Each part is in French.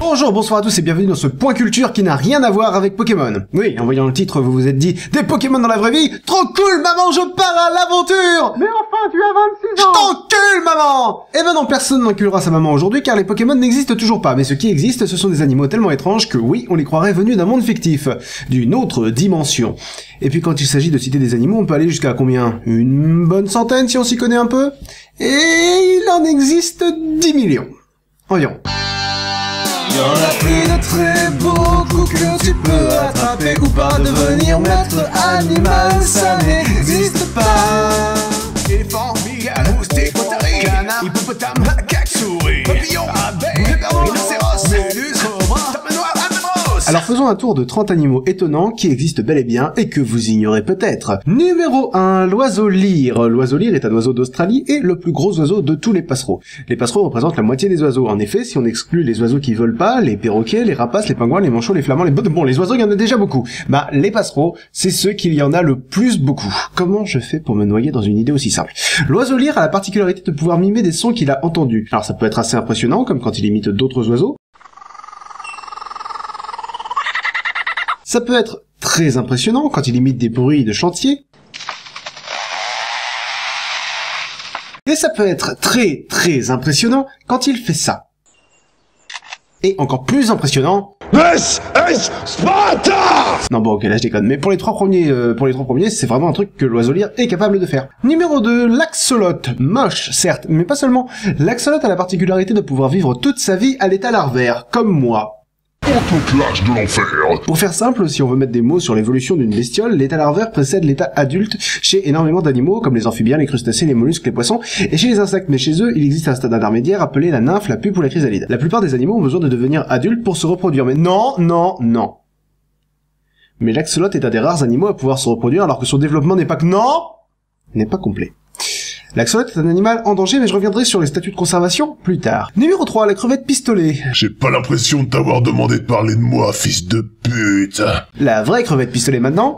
Bonjour, bonsoir à tous et bienvenue dans ce point culture qui n'a rien à voir avec Pokémon. Oui, en voyant le titre, vous vous êtes dit, des Pokémon dans la vraie vie? Trop cool, maman, je pars à l'aventure! Mais enfin, tu as 26 ans! Je t'encule, maman! Eh ben non, personne n'enculera sa maman aujourd'hui car les Pokémon n'existent toujours pas, mais ce qui existe, ce sont des animaux tellement étranges que oui, on les croirait venus d'un monde fictif, d'une autre dimension. Et puis quand il s'agit de citer des animaux, on peut aller jusqu'à combien? Une bonne centaine si on s'y connaît un peu? Et il en existe 10 millions. Environ. Y'en a plus de très beaucoup que tu peux attraper ou pas. Devenir maître animal, ça n'existe pas. Éléphant, migale, moustique, otarie, canard, hippopotame, macaque, souris, papillon, abeille, rhinocéros, méduse, cobra, tapenoir, albatros. Alors faisons un tour de 30 animaux étonnants qui existent bel et bien et que vous ignorez peut-être. Numéro 1, l'oiseau lyre. L'oiseau lyre est un oiseau d'Australie et le plus gros oiseau de tous les passereaux. Les passereaux représentent la moitié des oiseaux. En effet, si on exclut les oiseaux qui volent pas, les perroquets, les rapaces, les pingouins, les manchots, les flamands, bon, les oiseaux, il y en a déjà beaucoup. Bah, les passereaux, c'est ceux qu'il y en a le plus beaucoup. Comment je fais pour me noyer dans une idée aussi simple? L'oiseau lyre a la particularité de pouvoir mimer des sons qu'il a entendus. Alors ça peut être assez impressionnant, comme quand il imite d'autres oiseaux. Ça peut être très impressionnant quand il imite des bruits de chantier. Et ça peut être très impressionnant quand il fait ça. Et encore plus impressionnant... Sparta! Non bon ok là je déconne, mais pour les trois premiers, c'est vraiment un truc que l'oiseau lyre est capable de faire. Numéro 2, l'axolote. Moche, certes, mais pas seulement. L'axolote a la particularité de pouvoir vivre toute sa vie à l'état larvaire, comme moi. Autoclash de l'enfer. Pour faire simple, si on veut mettre des mots sur l'évolution d'une bestiole, l'état larvaire précède l'état adulte chez énormément d'animaux comme les amphibiens, les crustacés, les mollusques, les poissons, et chez les insectes, mais chez eux, il existe un stade intermédiaire appelé la nymphe, la pupe ou la chrysalide. La plupart des animaux ont besoin de devenir adultes pour se reproduire, mais non. Mais l'axolote est un des rares animaux à pouvoir se reproduire alors que son développement n'est pas complet. L'axolote est un animal en danger, mais je reviendrai sur les statuts de conservation plus tard. Numéro 3, la crevette pistolet. J'ai pas l'impression de t'avoir demandé de parler de moi, fils de pute. La vraie crevette pistolet maintenant.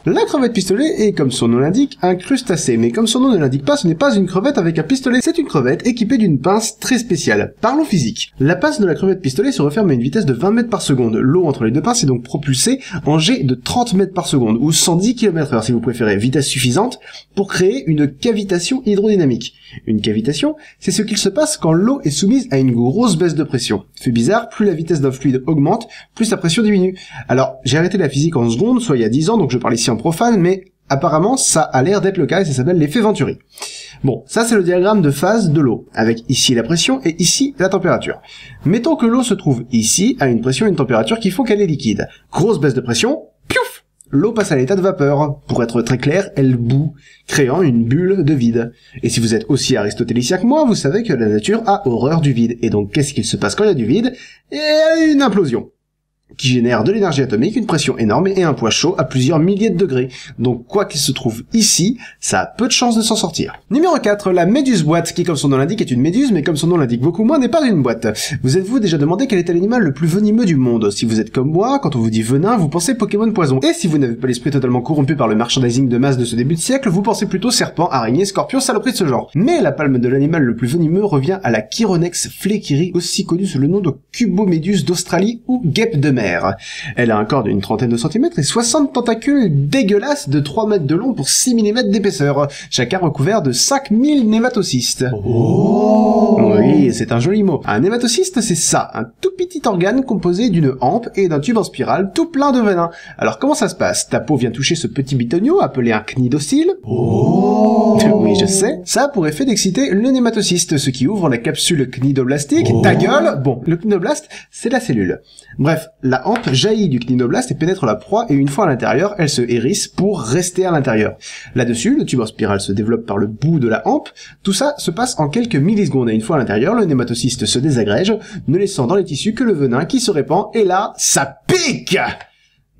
La crevette pistolet est, comme son nom l'indique, un crustacé, mais comme son nom ne l'indique pas, ce n'est pas une crevette avec un pistolet, c'est une crevette équipée d'une pince très spéciale. Parlons physique. La pince de la crevette pistolet se referme à une vitesse de 20 mètres par seconde. L'eau entre les deux pinces est donc propulsée en jet de 30 mètres par seconde, ou 110 km/h si vous préférez, vitesse suffisante pour créer une cavitation hydrodynamique. Une cavitation, c'est ce qu'il se passe quand l'eau est soumise à une grosse baisse de pression. Fait bizarre, plus la vitesse d'un fluide augmente, plus sa pression diminue. Alors, j'ai arrêté la physique en secondes, soit il y a 10 ans, donc je parle ici en profane, mais apparemment, ça a l'air d'être le cas et ça s'appelle l'effet Venturi. Bon, ça c'est le diagramme de phase de l'eau, avec ici la pression et ici la température. Mettons que l'eau se trouve ici, à une pression et une température qui font qu'elle est liquide. Grosse baisse de pression, piouf! L'eau passe à l'état de vapeur. Pour être très clair, elle bout, créant une bulle de vide. Et si vous êtes aussi aristotélicien que moi, vous savez que la nature a horreur du vide. Et donc, qu'est-ce qu'il se passe quand il y a du vide? Et une implosion, qui génère de l'énergie atomique, une pression énorme et un poids chaud à plusieurs milliers de degrés. Donc quoi qu'il se trouve ici, ça a peu de chances de s'en sortir. Numéro 4, la méduse boîte, qui comme son nom l'indique est une méduse, mais comme son nom l'indique beaucoup moins, n'est pas une boîte. Vous êtes-vous déjà demandé quel est l'animal le plus venimeux du monde? Si vous êtes comme moi, quand on vous dit venin, vous pensez Pokémon poison. Et si vous n'avez pas l'esprit totalement corrompu par le merchandising de masse de ce début de siècle, vous pensez plutôt serpent, araignée, scorpion, saloperie de ce genre. Mais la palme de l'animal le plus venimeux revient à la Chironex fleckiri, aussi connue sous le nom de cuboméduse d'Australie ou guêpe de mer. Elle a un corps d'une trentaine de centimètres et 60 tentacules dégueulasses de 3 mètres de long pour 6 mm d'épaisseur, chacun recouvert de 5000 nématocystes. Oh. Oui, c'est un joli mot. Un nématocyste, c'est ça, un tout petit organe composé d'une hampe et d'un tube en spirale tout plein de venin. Alors comment ça se passe? Ta peau vient toucher ce petit bitonio appelé un cnidocyle. Oh. Oui, je sais. Ça a pour effet d'exciter le nématocyste, ce qui ouvre la capsule cnidoblastique. Oh. Ta gueule! Bon, le cnidoblast, c'est la cellule. Bref, la hampe jaillit du cnidoblast et pénètre la proie, et une fois à l'intérieur, elle se hérisse pour rester à l'intérieur. Là-dessus, le tube en spirale se développe par le bout de la hampe. Tout ça se passe en quelques millisecondes, et une fois à l'intérieur, le nématocyste se désagrège, ne laissant dans les tissus que le venin qui se répand, et là, ça pique!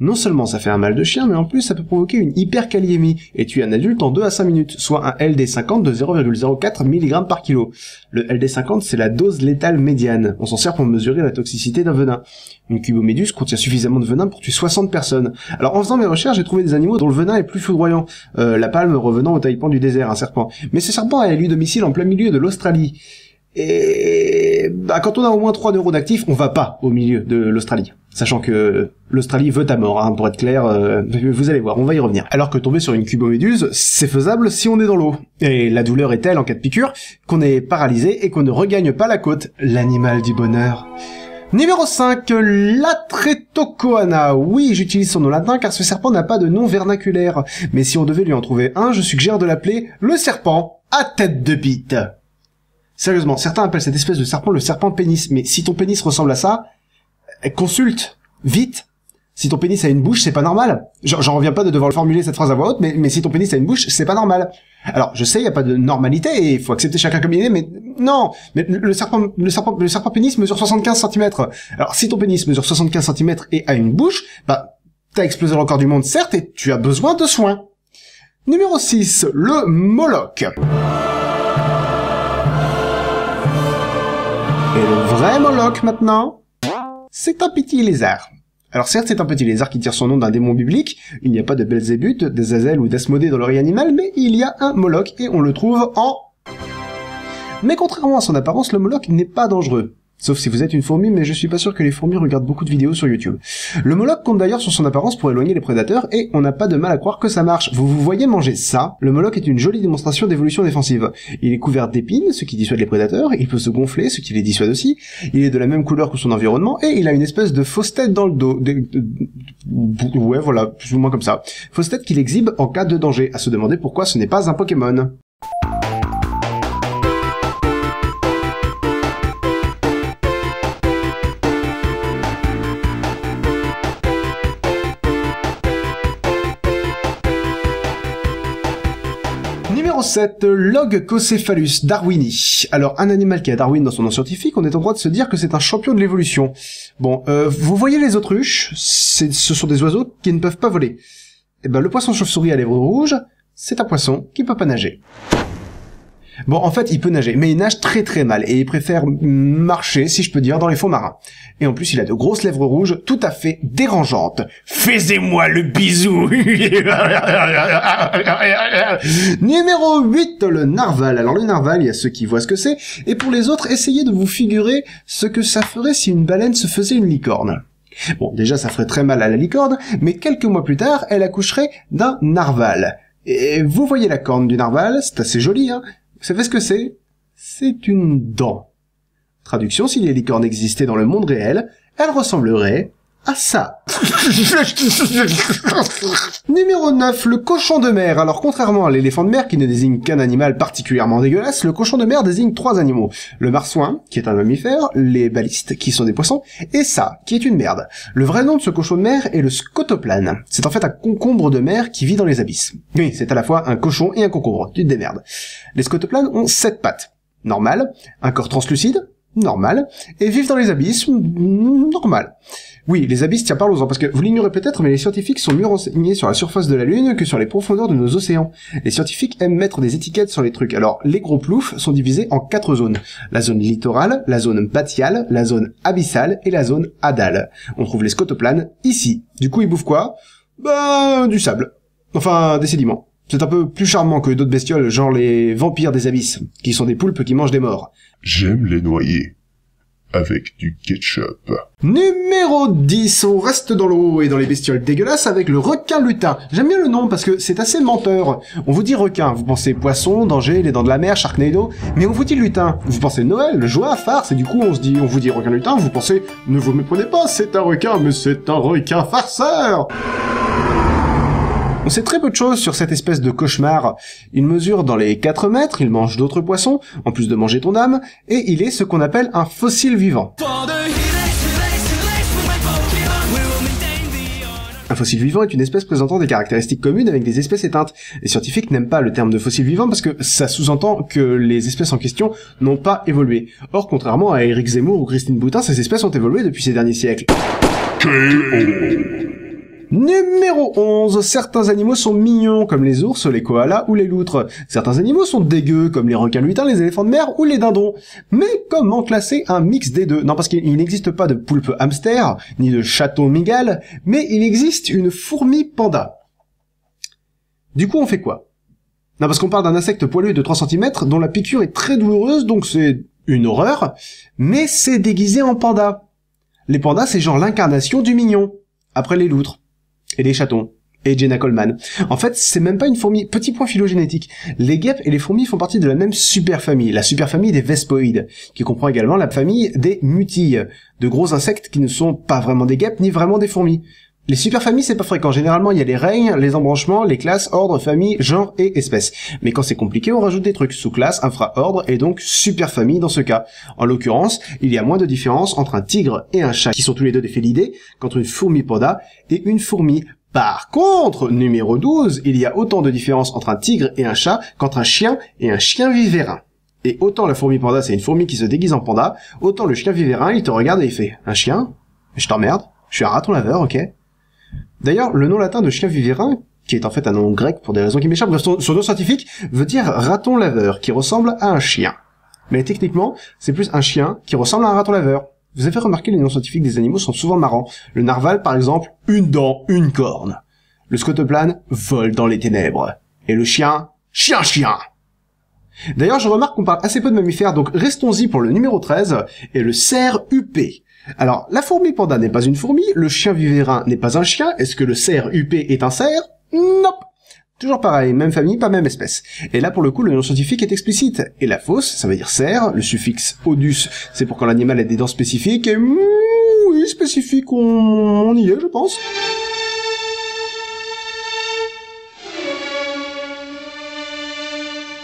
Non seulement ça fait un mal de chien, mais en plus ça peut provoquer une hyperkaliémie, et tuer un adulte en 2 à 5 minutes, soit un LD50 de 0,04 mg par kilo. Le LD50, c'est la dose létale médiane. On s'en sert pour mesurer la toxicité d'un venin. Une cuboméduse contient suffisamment de venin pour tuer 60 personnes. Alors en faisant mes recherches, j'ai trouvé des animaux dont le venin est plus foudroyant. La palme revenant au taipan du désert, un serpent. Mais ce serpent a élu domicile en plein milieu de l'Australie. Et bah, quand on a au moins 3 neurones actifs, on va pas au milieu de l'Australie. Sachant que l'Australie veut ta mort, hein, pour être clair, vous allez voir, on va y revenir. Alors que tomber sur une cuboméduse, c'est faisable si on est dans l'eau. Et la douleur est telle en cas de piqûre qu'on est paralysé et qu'on ne regagne pas la côte. L'animal du bonheur. Numéro 5, l'Atretokoana. Oui, j'utilise son nom latin car ce serpent n'a pas de nom vernaculaire. Mais si on devait lui en trouver un, je suggère de l'appeler le serpent à tête de bite. Sérieusement, certains appellent cette espèce de serpent le serpent pénis, mais si ton pénis ressemble à ça, consulte, vite. Si ton pénis a une bouche, c'est pas normal. J'en reviens pas de devoir formuler cette phrase à voix haute, mais si ton pénis a une bouche, c'est pas normal. Alors, je sais, il y a pas de normalité et il faut accepter chacun comme il est, mais non. Mais le serpent pénis mesure 75 cm. Alors, si ton pénis mesure 75 cm et a une bouche, bah, t'as explosé le record du monde, certes, et tu as besoin de soins. Numéro 6, le Moloch. Et le vrai Moloch, maintenant, c'est un petit lézard. Alors certes, c'est un petit lézard qui tire son nom d'un démon biblique, il n'y a pas de Belzébuth, d'Azazel ou d'Asmodée dans l'oreille animale, mais il y a un Moloch et on le trouve en... Mais contrairement à son apparence, le Moloch n'est pas dangereux. Sauf si vous êtes une fourmi, mais je suis pas sûr que les fourmis regardent beaucoup de vidéos sur YouTube. Le Moloch compte d'ailleurs sur son apparence pour éloigner les prédateurs, et on n'a pas de mal à croire que ça marche. Vous voyez manger ça? Le Moloch est une jolie démonstration d'évolution défensive. Il est couvert d'épines, ce qui dissuade les prédateurs, il peut se gonfler, ce qui les dissuade aussi, il est de la même couleur que son environnement, et il a une espèce de fausse tête dans le dos. Ouais, voilà, plus ou moins comme ça. Fausse tête qu'il exhibe en cas de danger, à se demander pourquoi ce n'est pas un Pokémon. Numéro 7, Logocéphalus darwini. Alors, un animal qui a Darwin dans son nom scientifique, on est en droit de se dire que c'est un champion de l'évolution. Bon, vous voyez les autruches, ce sont des oiseaux qui ne peuvent pas voler. Et ben, le poisson chauve-souris à lèvres rouges, c'est un poisson qui peut pas nager. Bon, en fait, il peut nager, mais il nage très très mal, et il préfère marcher, si je peux dire, dans les fonds marins. Et en plus, il a de grosses lèvres rouges, tout à fait dérangeantes. Faisez-moi le bisou. Numéro 8, le narval. Alors le narval, il y a ceux qui voient ce que c'est, et pour les autres, essayez de vous figurer ce que ça ferait si une baleine se faisait une licorne. Bon, déjà, ça ferait très mal à la licorne, mais quelques mois plus tard, elle accoucherait d'un narval. Et vous voyez la corne du narval, c'est assez joli, hein. Vous savez ce que c'est? C'est une dent. Traduction, si les licornes existaient dans le monde réel, elles ressembleraient à ça. Numéro 9, le cochon de mer. Alors, contrairement à l'éléphant de mer qui ne désigne qu'un animal particulièrement dégueulasse, le cochon de mer désigne 3 animaux. Le marsouin, qui est un mammifère, les balistes, qui sont des poissons, et ça, qui est une merde. Le vrai nom de ce cochon de mer est le scotoplane. C'est en fait un concombre de mer qui vit dans les abysses. Oui, c'est à la fois un cochon et un concombre. Tu te démerdes. Les scotoplanes ont 7 pattes. Normal. Un corps translucide. Normal. Et vivent dans les abysses. Normal. Oui, les abysses, tiens, parlons-en, parce que vous l'ignorez peut-être, mais les scientifiques sont mieux renseignés sur la surface de la Lune que sur les profondeurs de nos océans. Les scientifiques aiment mettre des étiquettes sur les trucs. Alors, les gros ploufs sont divisés en 4 zones. La zone littorale, la zone bathyale, la zone abyssale et la zone hadale. On trouve les scotoplanes ici. Du coup, ils bouffent quoi? Ben, du sable. Enfin, des sédiments. C'est un peu plus charmant que d'autres bestioles, genre les vampires des abysses, qui sont des poulpes qui mangent des morts. J'aime les noyer. Avec du ketchup. Numéro 10, on reste dans l'eau et dans les bestioles dégueulasses avec le requin lutin. J'aime bien le nom parce que c'est assez menteur. On vous dit requin, vous pensez poisson, danger, les dents de la mer, Sharknado, mais on vous dit lutin. Vous pensez Noël, joie, farce, et du coup on vous dit requin lutin, vous pensez ne vous méprenez pas, c'est un requin, mais c'est un requin farceur. On sait très peu de choses sur cette espèce de cauchemar. Il mesure dans les 4 mètres, il mange d'autres poissons, en plus de manger ton âme, et il est ce qu'on appelle un fossile vivant. Un fossile vivant est une espèce présentant des caractéristiques communes avec des espèces éteintes. Les scientifiques n'aiment pas le terme de fossile vivant parce que ça sous-entend que les espèces en question n'ont pas évolué. Or, contrairement à Éric Zemmour ou Christine Boutin, ces espèces ont évolué depuis ces derniers siècles. Numéro 11, certains animaux sont mignons, comme les ours, les koalas ou les loutres. Certains animaux sont dégueux, comme les requins lutins, les éléphants de mer ou les dindons. Mais comment classer un mix des deux? Non, parce qu'il n'existe pas de poulpe hamster, ni de chaton migale, mais il existe une fourmi panda. Du coup, on fait quoi? Non, parce qu'on parle d'un insecte poilu de 3 cm, dont la piqûre est très douloureuse, donc c'est une horreur, mais c'est déguisé en panda. Les pandas, c'est genre l'incarnation du mignon, après les loutres, et les chatons, et Jenna Coleman. En fait, c'est même pas une fourmi. Petit point phylogénétique. Les guêpes et les fourmis font partie de la même superfamille, la superfamille des vespoïdes, qui comprend également la famille des mutilles, de gros insectes qui ne sont pas vraiment des guêpes, ni vraiment des fourmis. Les superfamilles, c'est pas fréquent. Généralement, il y a les règnes, les embranchements, les classes, ordres, familles, genres et espèces. Mais quand c'est compliqué, on rajoute des trucs. Sous-classe, infra-ordre, et donc superfamille dans ce cas. En l'occurrence, il y a moins de différence entre un tigre et un chat, qui sont tous les deux des félidés, qu'entre une fourmi panda et une fourmi. Par contre, numéro 12, il y a autant de différence entre un tigre et un chat qu'entre un chien et un chien vivérin. Et autant la fourmi panda, c'est une fourmi qui se déguise en panda, autant le chien vivérin, il te regarde et il fait « Un chien ? Je t'emmerde, je suis un raton laveur, ok ?» D'ailleurs, le nom latin de chien vivérin, qui est en fait un nom grec pour des raisons qui m'échappent, bref, son nom scientifique veut dire raton laveur, qui ressemble à un chien. Mais techniquement, c'est plus un chien qui ressemble à un raton laveur. Vous avez remarqué, les noms scientifiques des animaux sont souvent marrants. Le narval, par exemple, une dent, une corne. Le scotoplane, vole dans les ténèbres. Et le chien, chien. D'ailleurs, je remarque qu'on parle assez peu de mammifères, donc restons-y pour le numéro 13, et le cerf huppé. Alors, la fourmi panda n'est pas une fourmi, le chien vivérin n'est pas un chien, est-ce que le cerf huppé est un cerf? Nope. Toujours pareil, même famille, pas même espèce. Et là, pour le coup, le nom scientifique est explicite. Et la fausse, ça veut dire cerf, le suffixe odus, c'est pour quand l'animal a des dents spécifiques, et oui, spécifique, on y est, je pense.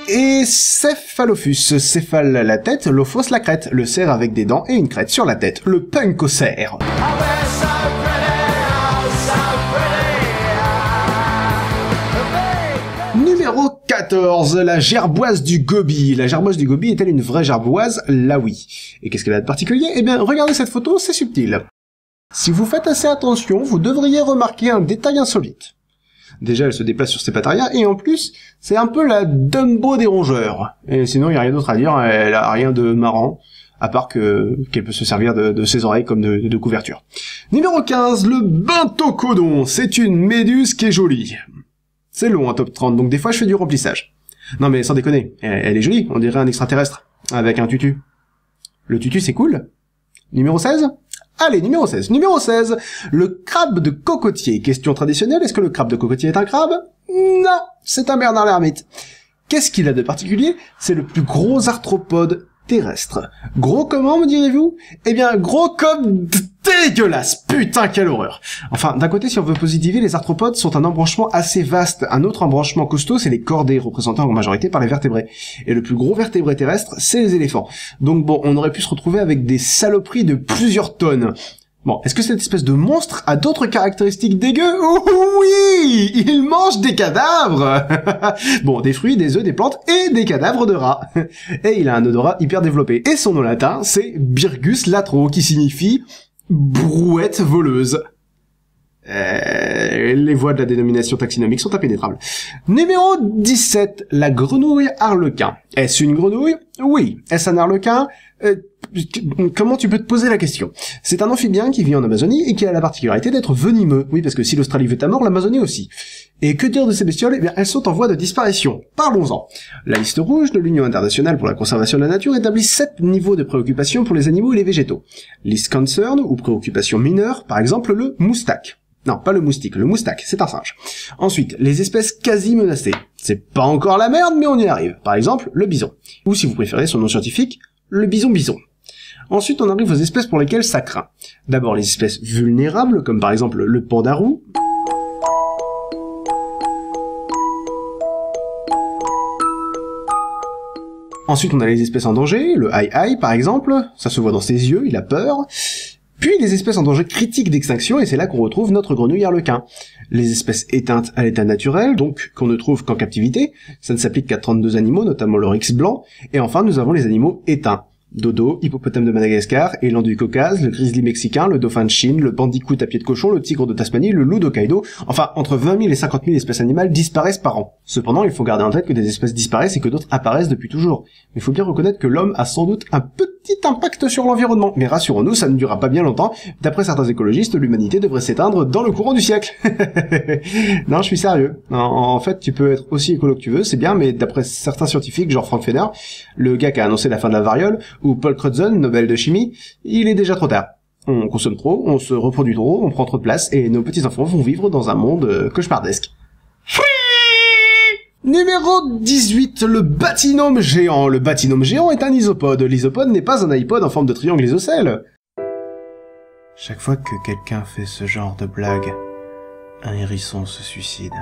Et céphalophus, céphale la tête, lophos la crête, le cerf avec des dents et une crête sur la tête, le punkocère. Numéro 14, la gerboise du Gobi. La gerboise du Gobi est-elle une vraie gerboise? Là oui. Et qu'est-ce qu'elle a de particulier? Eh bien, regardez cette photo, c'est subtil. Si vous faites assez attention, vous devriez remarquer un détail insolite. Déjà, elle se déplace sur ses pattes arrière, et en plus, c'est un peu la Dumbo des rongeurs. Et sinon, il n'y a rien d'autre à dire, elle a rien de marrant, à part qu'elle peut se servir de ses oreilles comme de couverture. Numéro 15, le bentocodon. C'est une méduse qui est jolie. C'est long, un top 30, donc des fois je fais du remplissage. Non mais sans déconner, elle est jolie, on dirait un extraterrestre, avec un tutu. Le tutu c'est cool. Numéro 16 ? Allez, numéro 16. Numéro 16, le crabe de cocotier. Question traditionnelle, est-ce que le crabe de cocotier est un crabe? Non, c'est un Bernard l'ermite. Qu'est-ce qu'il a de particulier? C'est le plus gros arthropode terrestre. Gros comment, me direz-vous? Eh bien, gros comme dégueulasse. Putain, quelle horreur. Enfin, d'un côté, si on veut positiver, les arthropodes sont un embranchement assez vaste. Un autre embranchement costaud, c'est les chordés, représentés en majorité par les vertébrés. Et le plus gros vertébré terrestre, c'est les éléphants. Donc bon, on aurait pu se retrouver avec des saloperies de plusieurs tonnes. Bon, est-ce que cette espèce de monstre a d'autres caractéristiques dégueu? Oui, il mange des cadavres. Bon, des fruits, des œufs, des plantes et des cadavres de rats. Et il a un odorat hyper développé. Et son nom latin, c'est Birgus latro, qui signifie brouette voleuse. Les voies de la dénomination taxinomique sont impénétrables. Numéro 17, la grenouille arlequin. Est-ce une grenouille? Oui. Est-ce un arlequin? Comment tu peux te poser la question? C'est un amphibien qui vit en Amazonie et qui a la particularité d'être venimeux. Oui, parce que si l'Australie veut ta mort, l'Amazonie aussi. Et que dire de ces bestioles? Eh bien, elles sont en voie de disparition. Parlons-en. La liste rouge de l'Union internationale pour la conservation de la nature établit 7 niveaux de préoccupation pour les animaux et les végétaux. List concern, ou préoccupation mineure, par exemple le moustake. Non, pas le moustique, le moustake, c'est un singe. Ensuite, les espèces quasi menacées. C'est pas encore la merde, mais on y arrive. Par exemple, le bison. Ou si vous préférez son nom scientifique, le bison-bison. Ensuite, on arrive aux espèces pour lesquelles ça craint. D'abord, les espèces vulnérables, comme par exemple le pandarou. Ensuite, on a les espèces en danger, le aïe-aïe par exemple, ça se voit dans ses yeux, il a peur. Puis les espèces en danger critique d'extinction, et c'est là qu'on retrouve notre grenouille arlequin. Les espèces éteintes à l'état naturel, donc qu'on ne trouve qu'en captivité, ça ne s'applique qu'à 32 animaux, notamment l'oryx blanc, et enfin nous avons les animaux éteints. Dodo, hippopotame de Madagascar, élan du Caucase, le grizzly mexicain, le dauphin de Chine, le bandicoot à pied de cochon, le tigre de Tasmanie, le loup d'Hokkaido, enfin entre 20 000 et 50 000 espèces animales disparaissent par an. Cependant, il faut garder en tête que des espèces disparaissent et que d'autres apparaissent depuis toujours. Mais il faut bien reconnaître que l'homme a sans doute un petit petit impact sur l'environnement. Mais rassurons-nous, ça ne durera pas bien longtemps. D'après certains écologistes, l'humanité devrait s'éteindre dans le courant du siècle. Non, je suis sérieux. En fait, tu peux être aussi écolo que tu veux, c'est bien, mais d'après certains scientifiques, genre Frank Fenner, le gars qui a annoncé la fin de la variole, ou Paul Crutzen, Nobel de chimie, il est déjà trop tard. On consomme trop, on se reproduit trop, on prend trop de place, et nos petits-enfants vont vivre dans un monde cauchemardesque. Numéro 18, le batinome géant. Le batinome géant est un isopode. L'isopode n'est pas un iPod en forme de triangle isocèle. Chaque fois que quelqu'un fait ce genre de blague, un hérisson se suicide.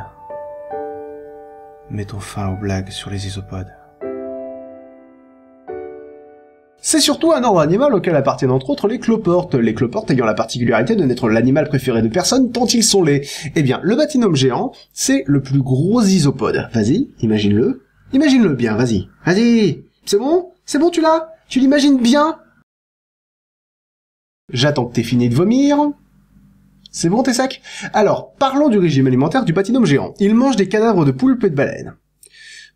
Mettons fin aux blagues sur les isopodes. C'est surtout un ordre animal auquel appartiennent entre autres les cloportes. Les cloportes ayant la particularité de n'être l'animal préféré de personne tant ils sont laids. Eh bien, le batinome géant, c'est le plus gros isopode. Vas-y, imagine-le. Imagine-le bien, vas-y. Vas-y. C'est bon? C'est bon, tu l'as? Tu l'imagines bien? J'attends que t'aies fini de vomir. C'est bon, t'es sec? Alors, parlons du régime alimentaire du batinome géant. Il mange des cadavres de poulpes et de baleines.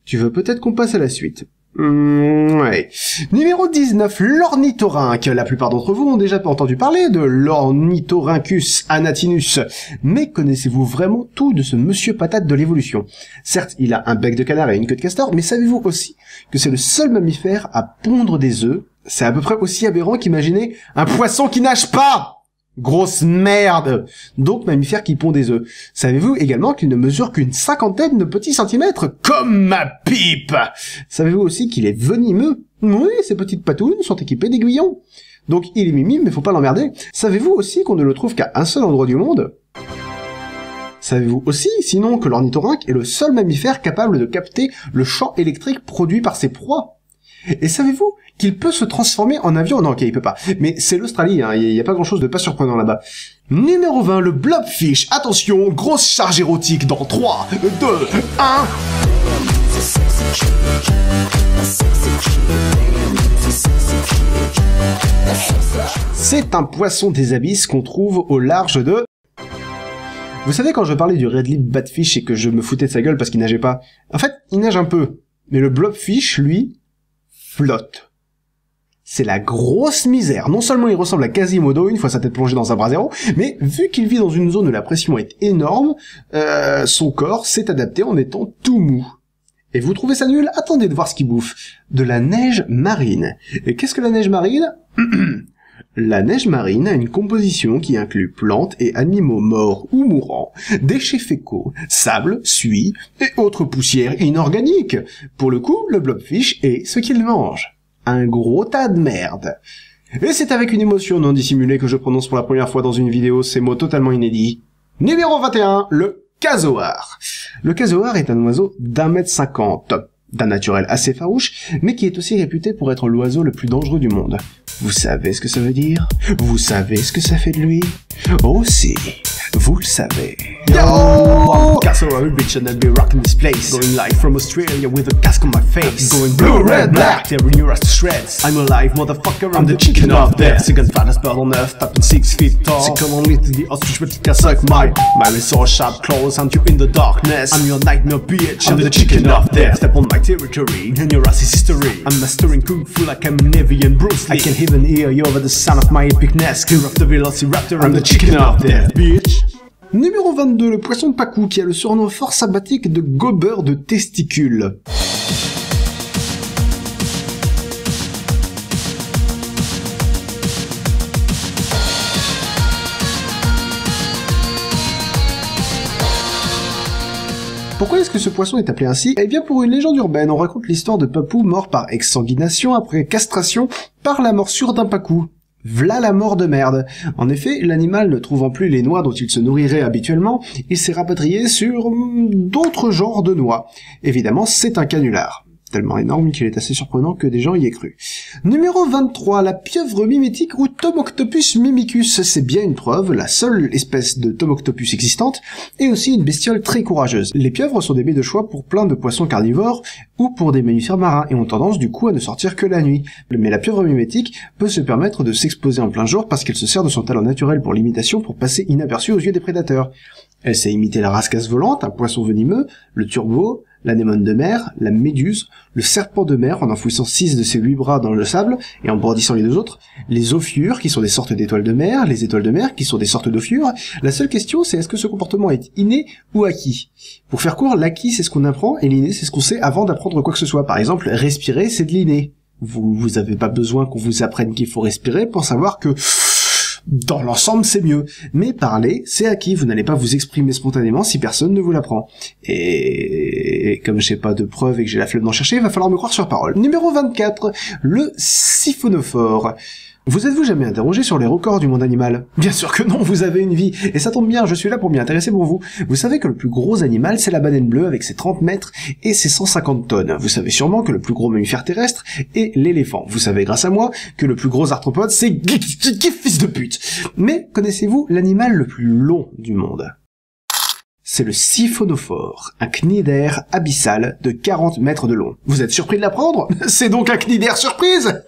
Tu veux peut-être qu'on passe à la suite? Ouais. Numéro 19, l'ornithorynque. La plupart d'entre vous ont déjà entendu parler de l'Ornithorhynchus anatinus. Mais connaissez-vous vraiment tout de ce monsieur patate de l'évolution? Certes, il a un bec de canard et une queue de castor, mais savez-vous aussi que c'est le seul mammifère à pondre des œufs? C'est à peu près aussi aberrant qu'imaginer un poisson qui nage pas! Grosse merde! Donc mammifère qui pond des œufs. Savez-vous également qu'il ne mesure qu'une cinquantaine de petits centimètres? Comme ma pipe! Savez-vous aussi qu'il est venimeux? Oui, ses petites patounes sont équipées d'aiguillons. Donc il est mimi, mais faut pas l'emmerder. Savez-vous aussi qu'on ne le trouve qu'à un seul endroit du monde? Savez-vous aussi, sinon, que l'ornithorynque est le seul mammifère capable de capter le champ électrique produit par ses proies? Et savez-vous qu'il peut se transformer en avion? Non, ok, il peut pas. Mais c'est l'Australie, hein, y a pas grand-chose de pas surprenant là-bas. Numéro 20, le blobfish. Attention, grosse charge érotique dans 3, 2, 1... C'est un poisson des abysses qu'on trouve au large de... Vous savez, quand je parlais du red lip batfish et que je me foutais de sa gueule parce qu'il nageait pas, en fait, il nage un peu. Mais le blobfish, lui, flotte. C'est la grosse misère. Non seulement il ressemble à Quasimodo une fois sa tête plongée dans un brasero, mais vu qu'il vit dans une zone où la pression est énorme, son corps s'est adapté en étant tout mou. Et vous trouvez ça nul? Attendez de voir ce qu'il bouffe. De la neige marine. Et qu'est-ce que la neige marine? La neige marine a une composition qui inclut plantes et animaux morts ou mourants, déchets fécaux, sable, suie et autres poussières inorganiques. Pour le coup, le blobfish est ce qu'il mange. Un gros tas de merde. Et c'est avec une émotion non dissimulée que je prononce pour la première fois dans une vidéo ces mots totalement inédits. Numéro 21, le casoar. Le casoar est un oiseau d'1,50 m, d'un naturel assez farouche, mais qui est aussi réputé pour être l'oiseau le plus dangereux du monde. Vous savez ce que ça veut dire? Vous savez ce que ça fait de lui? Oh si, vous le savez. Yo, I'm Casoar, bitch, and I'll be rocking this place. Going live from Australia with a cask on my face. Going blue, red, black, tearing your ass to shreds. I'm alive, motherfucker, I'm the chicken of death. Second fattest bird on earth, tapping 6 feet tall. Second only to the ostrich, but you can suck my resource sharp claws, hunt you in the darkness. I'm your nightmare bitch, I'm the chicken of death. Step on my territory, and your ass is history. I'm mastering kung fu like I'm Navy and Bruce Lee. I can even hear you over the sound of my epicness. Clear of the velociraptor, I'm the chicken of death, bitch. Numéro 22, le poisson de Pacou, qui a le surnom fort sympathique de gobeur de testicules. Pourquoi est-ce que ce poisson est appelé ainsi? Eh bien pour une légende urbaine, on raconte l'histoire de Papou mort par exsanguination après castration par la morsure d'un pacou. V'là la mort de merde. En effet, l'animal ne trouvant plus les noix dont il se nourrirait habituellement, il s'est rapatrié sur d'autres genres de noix. Évidemment, c'est un canular. Tellement énorme qu'il est assez surprenant que des gens y aient cru. Numéro 23, la pieuvre mimétique ou Tomoctopus mimicus. C'est bien une preuve, la seule espèce de Tomoctopus existante, et aussi une bestiole très courageuse. Les pieuvres sont des baies de choix pour plein de poissons carnivores ou pour des mammifères marins, et ont tendance du coup à ne sortir que la nuit. Mais la pieuvre mimétique peut se permettre de s'exposer en plein jour parce qu'elle se sert de son talent naturel pour l'imitation pour passer inaperçue aux yeux des prédateurs. Elle sait imiter la rascasse volante, un poisson venimeux, le turbo, l'anémone de mer, la méduse, le serpent de mer en enfouissant 6 de ses 8 bras dans le sable et en brandissant les 2 autres, les ophiures qui sont des sortes d'étoiles de mer, les étoiles de mer qui sont des sortes d'ophiures. La seule question c'est est-ce que ce comportement est inné ou acquis? Pour faire court, l'acquis c'est ce qu'on apprend et l'inné c'est ce qu'on sait avant d'apprendre quoi que ce soit. Par exemple, respirer c'est de l'inné. Vous avez pas besoin qu'on vous apprenne qu'il faut respirer pour savoir que dans l'ensemble, c'est mieux. Mais parler, c'est acquis. Vous n'allez pas vous exprimer spontanément si personne ne vous l'apprend. Et comme j'ai pas de preuves et que j'ai la flemme d'en chercher, il va falloir me croire sur parole. Numéro 24. Le siphonophore. Vous êtes-vous jamais interrogé sur les records du monde animal? Bien sûr que non, vous avez une vie. Et ça tombe bien, je suis là pour m'y intéresser pour vous. Vous savez que le plus gros animal, c'est la baleine bleue avec ses 30 mètres et ses 150 tonnes. Vous savez sûrement que le plus gros mammifère terrestre est l'éléphant. Vous savez grâce à moi que le plus gros arthropode, c'est fils de pute. Mais connaissez-vous l'animal le plus long du monde? C'est le siphonophore, un cnidaire abyssal de 40 mètres de long. Vous êtes surpris de l'apprendre? C'est donc un cnidaire surprise!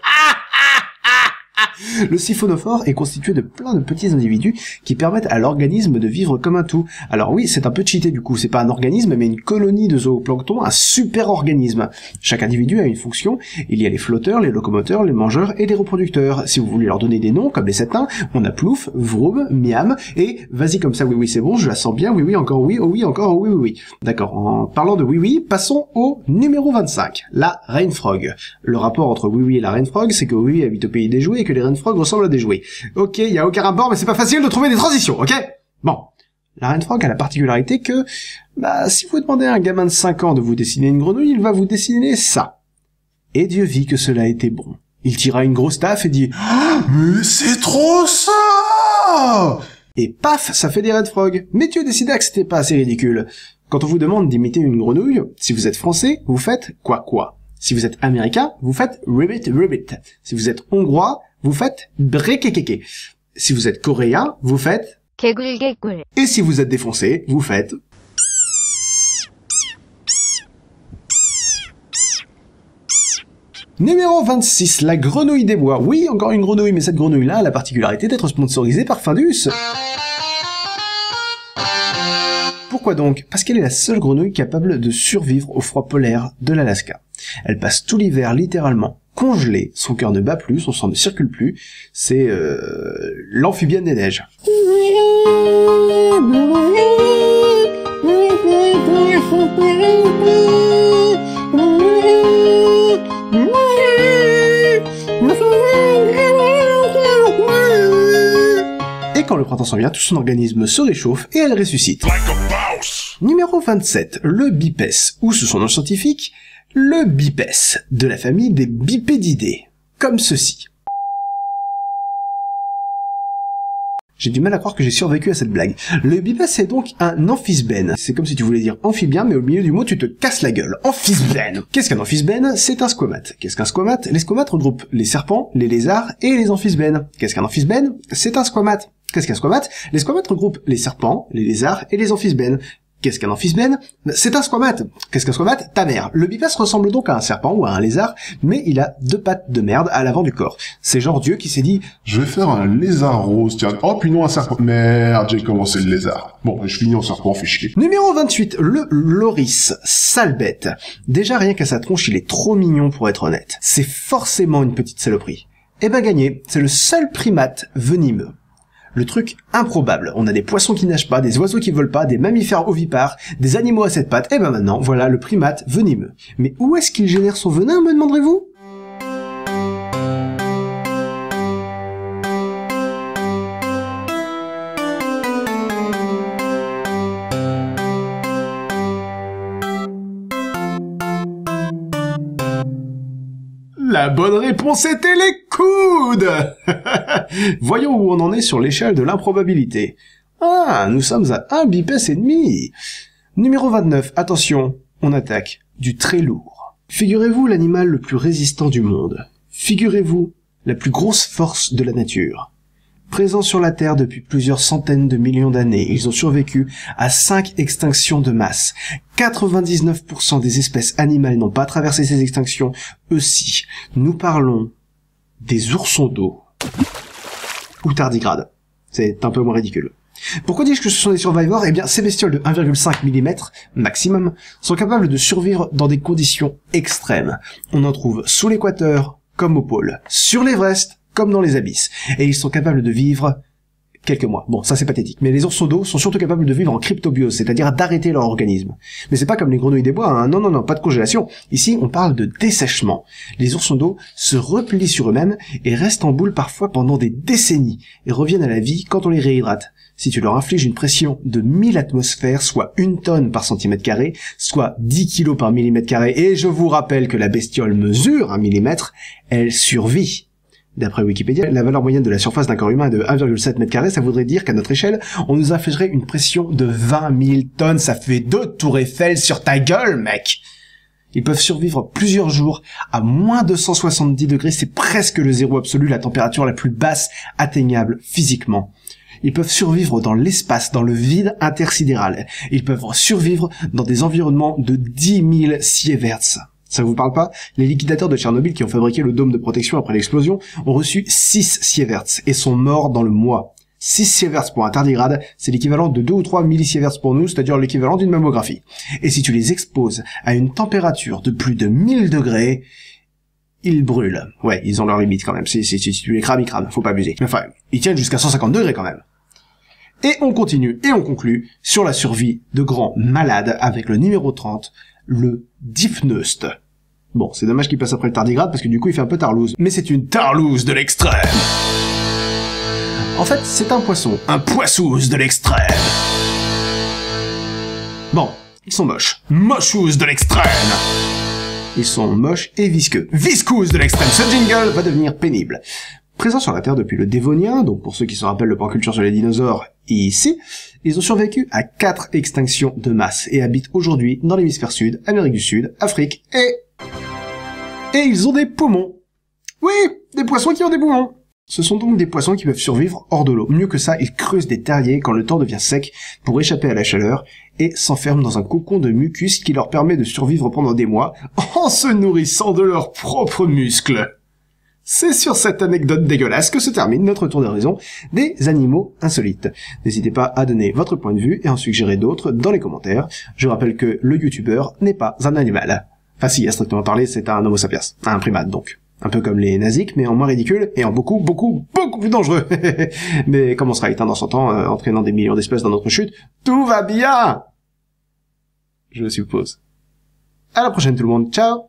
Le siphonophore est constitué de plein de petits individus qui permettent à l'organisme de vivre comme un tout. Alors oui, c'est un peu cheaté du coup, c'est pas un organisme mais une colonie de zooplancton, un super organisme. Chaque individu a une fonction, il y a les flotteurs, les locomoteurs, les mangeurs et les reproducteurs. Si vous voulez leur donner des noms, comme les 7 nains, on a Plouf, Vroom, Miam, et vas-y comme ça, oui oui c'est bon, je la sens bien, oui oui encore oui, oh oui encore oh oui oui oui. D'accord, en parlant de oui oui, passons au numéro 25, la Rain Frog. Le rapport entre oui oui et la Rain Frog, c'est que oui oui habite au pays des jouets et que les Rain Frog ressemblent à des jouets. Ok, il y a aucun rapport, mais c'est pas facile de trouver des transitions, ok? Bon. La Rain Frog a la particularité que, si vous demandez à un gamin de 5 ans de vous dessiner une grenouille, il va vous dessiner ça. Et Dieu vit que cela était bon. Il tira une grosse taffe et dit « Mais c'est trop ça !» Et paf, ça fait des Red Frog. Mais Dieu décida que c'était pas assez ridicule. Quand on vous demande d'imiter une grenouille, si vous êtes français, vous faites quoi. Si vous êtes américain, vous faites ribbit. Si vous êtes hongrois, vous faites brekekeke. Si vous êtes coréen, vous faites 개굴개굴. Et si vous êtes défoncé, vous faites Numéro 26, la grenouille des bois. Oui, encore une grenouille, mais cette grenouille-là a la particularité d'être sponsorisée par Findus. Pourquoi donc? Parce qu'elle est la seule grenouille capable de survivre au froid polaire de l'Alaska. Elle passe tout l'hiver littéralement congelée, son cœur ne bat plus, son sang ne circule plus, c'est l'amphibienne des neiges. Et quand le printemps s'en vient, tout son organisme se réchauffe et elle ressuscite. Numéro 27, le bipes, ou sous son nom scientifique, le bipes, de la famille des bipédidés, comme ceci. J'ai du mal à croire que j'ai survécu à cette blague. Le bipes est donc un amphisbène. C'est comme si tu voulais dire amphibien, mais au milieu du mot tu te casses la gueule. Amphisbène. Qu'est-ce qu'un amphisbène? C'est un squamate. Qu'est-ce qu'un squamate? Les squamates regroupent les serpents, les lézards et les amphisbènes. Qu'est-ce qu'un amphisbène? C'est un squamate. Qu'est-ce qu'un squamate? Les squamates regroupent les serpents, les lézards et les amphisbènes. Qu'est-ce qu'un amphisbène? C'est un squamate. Qu'est-ce qu'un squamate? Ta mère. Le bipes ressemble donc à un serpent ou à un lézard, mais il a 2 pattes de merde à l'avant du corps. C'est genre Dieu qui s'est dit « Je vais faire un lézard rose, tiens. Oh, puis non, un serpent. Merde, j'ai commencé le lézard. Bon, je finis en serpent, fais chier. » Numéro 28, le loris, sale bête. Déjà rien qu'à sa tronche, il est trop mignon pour être honnête. C'est forcément une petite saloperie. Eh ben gagné, c'est le seul primate venimeux. Le truc improbable, on a des poissons qui nagent pas, des oiseaux qui volent pas, des mammifères ovipares, des animaux à 7 pattes, et ben maintenant, voilà le primate venimeux. Mais où est-ce qu'il génère son venin, me demanderez-vous? La bonne réponse était les coudes. Voyons où on en est sur l'échelle de l'improbabilité. Ah, nous sommes à 1 bipes et demi. Numéro 29, attention, on attaque du très lourd. Figurez-vous l'animal le plus résistant du monde. Figurez-vous la plus grosse force de la nature. Présents sur la Terre depuis plusieurs centaines de millions d'années, ils ont survécu à 5 extinctions de masse. 99% des espèces animales n'ont pas traversé ces extinctions, eux si. Nous parlons des oursons d'eau. Ou tardigrades. C'est un peu moins ridicule. Pourquoi dis-je que ce sont des survivors? Eh bien, ces bestioles de 1,5 mm maximum sont capables de survivre dans des conditions extrêmes. On en trouve sous l'équateur comme au pôle, sur l'Everest comme dans les abysses, et ils sont capables de vivre quelques mois. Bon, ça c'est pathétique. Mais les oursons d'eau sont surtout capables de vivre en cryptobiose, c'est-à-dire d'arrêter leur organisme. Mais c'est pas comme les grenouilles des bois, hein. Non, non, non, pas de congélation. Ici, on parle de dessèchement. Les oursons d'eau se replient sur eux-mêmes et restent en boule parfois pendant des décennies et reviennent à la vie quand on les réhydrate. Si tu leur infliges une pression de 1000 atmosphères, soit 1 tonne par centimètre carré, soit 10 kilos par millimètre carré, et je vous rappelle que la bestiole mesure 1 millimètre, elle survit. D'après Wikipédia, la valeur moyenne de la surface d'un corps humain est de 1,7 m², ça voudrait dire qu'à notre échelle, on nous infligerait une pression de 20 000 tonnes, ça fait 2 tours Eiffel sur ta gueule, mec! Ils peuvent survivre plusieurs jours à moins 270 degrés, c'est presque le zéro absolu, la température la plus basse atteignable physiquement. Ils peuvent survivre dans l'espace, dans le vide intersidéral. Ils peuvent survivre dans des environnements de 10 000 sieverts. Ça vous parle pas? Les liquidateurs de Tchernobyl qui ont fabriqué le dôme de protection après l'explosion ont reçu 6 sieverts et sont morts dans le mois. 6 sieverts pour un tardigrade, c'est l'équivalent de 2 ou 3 millisieverts pour nous, c'est-à-dire l'équivalent d'une mammographie. Et si tu les exposes à une température de plus de 1000 degrés, ils brûlent. Ouais, ils ont leurs limites quand même. Si tu les crames, ils crament, faut pas abuser. Mais enfin, ils tiennent jusqu'à 150 degrés quand même. Et on continue et on conclut sur la survie de grands malades avec le numéro 30, le Dipneust. Bon, c'est dommage qu'il passe après le tardigrade parce que du coup il fait un peu tarlouse. Mais c'est une tarlouse de l'extrême. En fait, c'est un poisson. Un poissous de l'extrême. Bon, ils sont moches. Mochous de l'extrême. Ils sont moches et visqueux. Viscous de l'extrême. Ce jingle va devenir pénible. Présents sur la Terre depuis le Dévonien, donc pour ceux qui se rappellent le pan culture sur les dinosaures, ici, ils ont survécu à 4 extinctions de masse et habitent aujourd'hui dans l'hémisphère sud, Amérique du Sud, Afrique et ils ont des poumons. Oui, des poissons qui ont des poumons. Ce sont donc des poissons qui peuvent survivre hors de l'eau. Mieux que ça, ils creusent des terriers quand le temps devient sec pour échapper à la chaleur et s'enferment dans un cocon de mucus qui leur permet de survivre pendant des mois en se nourrissant de leurs propres muscles. C'est sur cette anecdote dégueulasse que se termine notre tour d'horizon des animaux insolites. N'hésitez pas à donner votre point de vue et à en suggérer d'autres dans les commentaires. Je rappelle que le youtubeur n'est pas un animal. Enfin si, à strictement parler, c'est un homo sapiens, un primate donc. Un peu comme les naziques, mais en moins ridicule et en beaucoup plus dangereux. Mais comme on sera éteint dans 100 ans, entraînant des millions d'espèces dans notre chute, tout va bien! Je suppose. À la prochaine tout le monde, ciao!